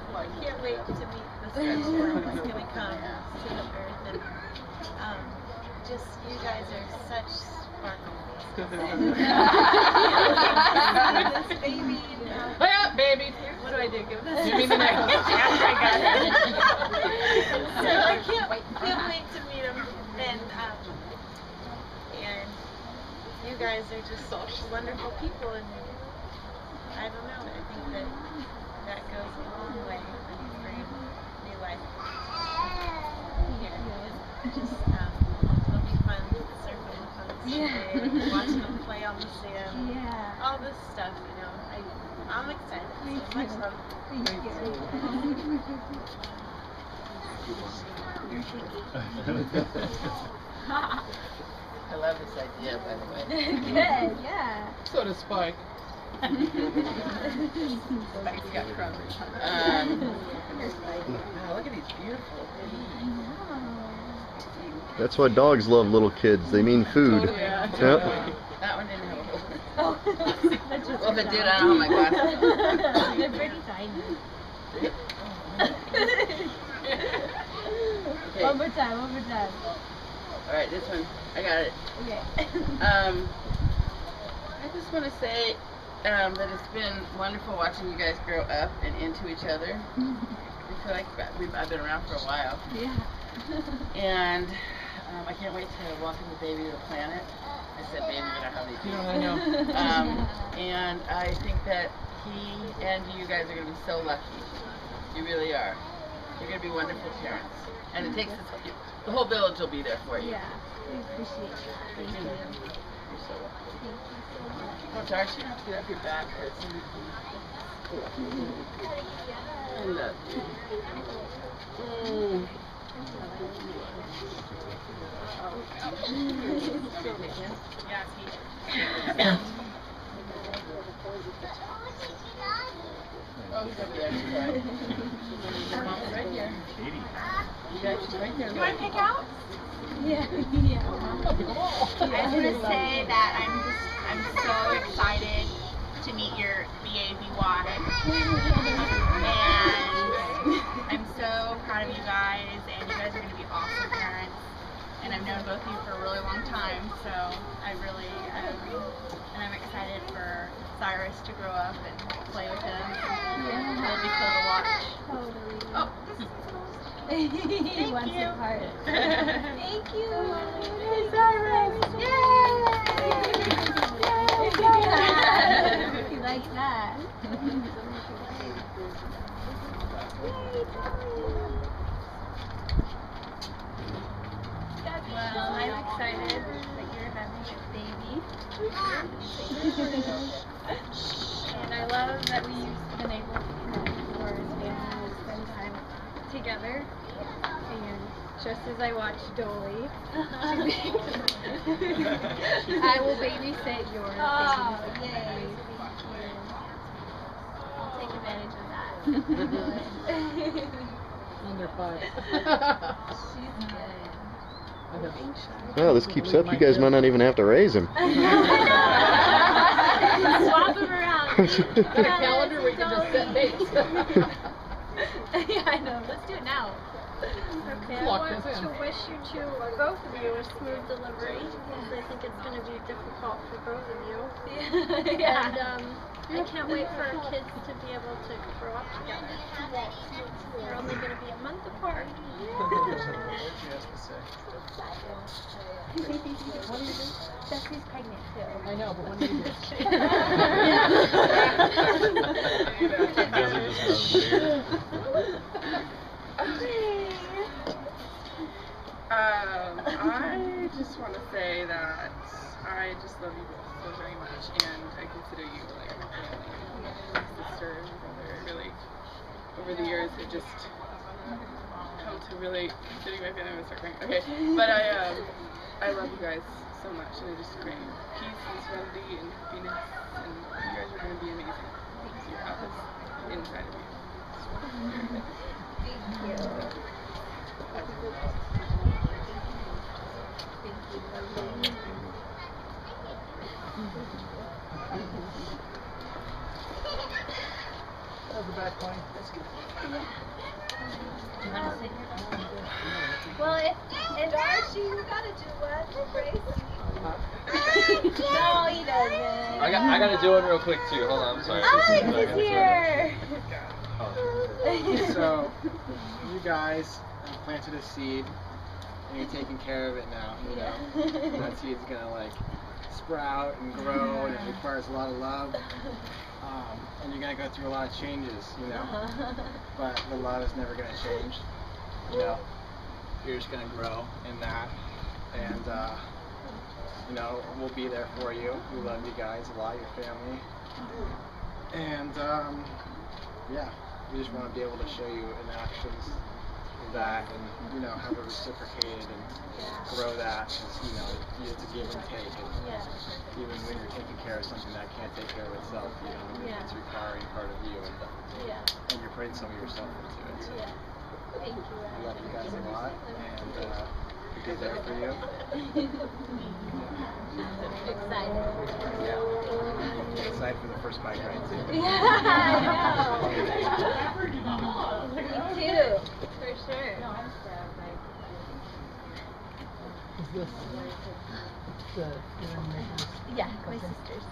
Well, I can't wait to meet the Stretchworld that's going to come to the earth, and just you guys are such sparkles. This baby, baby. What do I do? Give this. Give me the necklace. After I got it. So I can't wait to meet him, and you guys are just such wonderful people, and I don't know. I think that goes a long way when you bring new life here. Just it'll be fun surfing with them today, watching them play on the sand, all this stuff. You know, I'm excited. So much love. Thank you. I love this idea, by the way. Good, yeah. So does Spike. Spike's got crumbs. Wow, look at these beautiful. That's why dogs love little kids. They mean food. Yeah. Yep. That one didn't have a hole. Oh. Well, if it did, I don't have my glasses. They're pretty tiny. Okay. One more time. All right, this one. I got it. Okay. I just want to say that it's been wonderful watching you guys grow up and into each other. I feel like I've been around for a while. Yeah. And I can't wait to welcome the baby to the planet. I said baby, but I hardly do. I know. And I think that he and you guys are going to be so lucky. You really are. You're going to be wonderful parents. And it takes the whole village will be there for you. Yeah. We appreciate that. Thank you. You're so welcome. Thank you so much. Oh, sorry, you have to get up your back. I love you. Oh, he's over there. Sorry. Mom's right here. Yeah, she's right there. You want to pick out? Yeah. I just want to say that I'm so excited to meet your BABY, and I'm so proud of you guys, and you guys are going to be awesome parents. And I've known both of you for a really long time, so I really and I'm excited for Cyrus to grow up and play with him. It'll be cool to watch. Totally. Oh, He wants you. a part. Thank you. Hey, Cyrus. Yay! He likes that. well, I'm excited that you're having a baby. And I love that we've been able to connect more as family and spend time together. And just as I watch Dolly, I will babysit yours. Oh, yay. I'll take advantage of that. Under 5. She's good. Oh, this keeps up. You guys might not even have to raise him. Swap them around. Got a calendar where you can just set dates. Yeah, I know. Let's do it now. Okay, I Lock want this in. to wish you two, both of you, a smooth delivery, because I think it's going to be difficult for both of you. Yeah. And I can't wait for our kids to be able to grow up together. We're only going to be a month apart. Jesse's pregnant too. I know, but when did I just want to say that I just love you both so very much, and I consider you like my family, my sister, and brother. Really, over the years, it just come to really considering my family. I'm gonna start crying. Okay, but I love you guys so much, and I just pray peace and serenity and happiness, and you guys are gonna be amazing. Because you have this inside of you. Thank you. How's the back going? Well, if Darcy, you gotta do what? Gracie. no, he doesn't. I gotta do one real quick too. Hold on, I'm sorry. Alex is here. So, you guys planted a seed, and you're taking care of it now, you know. And that seed's gonna like sprout and grow, and it requires a lot of love. And you're gonna go through a lot of changes, you know. But the love is never gonna change, you know. You're just gonna grow in that, and you know, we'll be there for you. We love you guys a lot, your family, and yeah. We just want to be able to show you in actions that, and you know, have it reciprocated and grow that. Cause, you know, it's a give and take, and even when you're taking care of something that can't take care of itself, you know, it's requiring part of you, and you're putting some of yourself into it. So Thank you. I love you guys a lot, and we'll be there for you. Excited. Yeah. Excited for the first bike ride too. Yeah, I know. Me too, for sure. Is this the animation? Yeah, my sisters.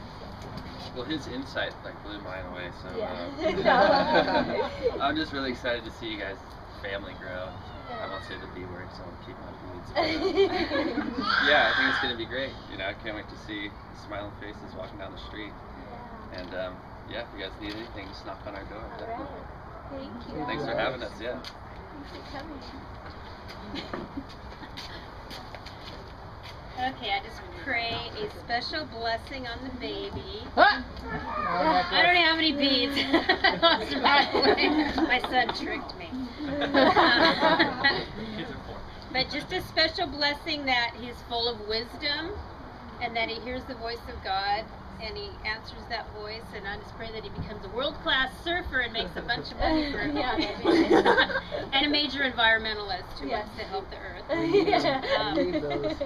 Well, his insight like blew mine away. So Yeah. I'm just really excited to see you guys' family grow. I won't say the B word, so I'll keep my beads. Yeah, I think it's gonna be great. You know, I can't wait to see smiling faces walking down the street. And yeah, if you guys need anything, just knock on our door. Definitely. Thank you. Thanks for having us. Yeah. Thanks for coming. Okay, I just pray a special blessing on the baby. Ah! I don't have any beads. I lost them halfway. My son tricked me. But just a special blessing that he's full of wisdom and that he hears the voice of God and he answers that voice, and I just pray that he becomes a world-class surfer and makes a bunch of money for him. Yeah, that'd be nice. And a major environmentalist who Yes. wants to help the earth. Yeah. Need those.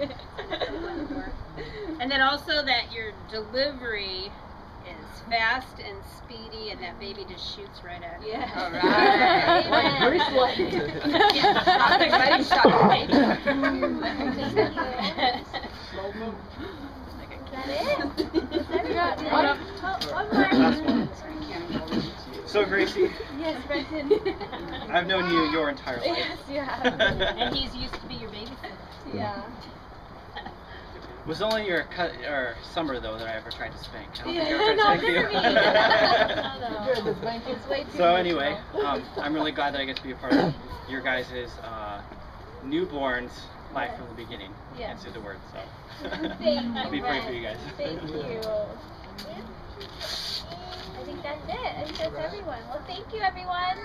And then also that your delivery is fast and speedy and that baby just shoots right at you. Yeah. All right. Like Bruce Lee. Yeah, shot the ready shot the baby. Is that it? Is that it? What up? One more. Last one. So Gracie, Yes, Brenton. I've known you your entire life. Yes, you have. And he's used to be your babysitter. Yeah. It was only your summer though that I ever tried to spank. I don't think I Yeah, ever not tried to for me. spank Good, the spanking. It's way too you. So anyway, emotional. I'm really glad that I get to be a part of your guys' newborn's life from the beginning. Yeah. And say the word. So Thank I'll be you, praying for Brent. you guys. Thank you. I think that's it. I think that's everyone. Well, thank you, everyone.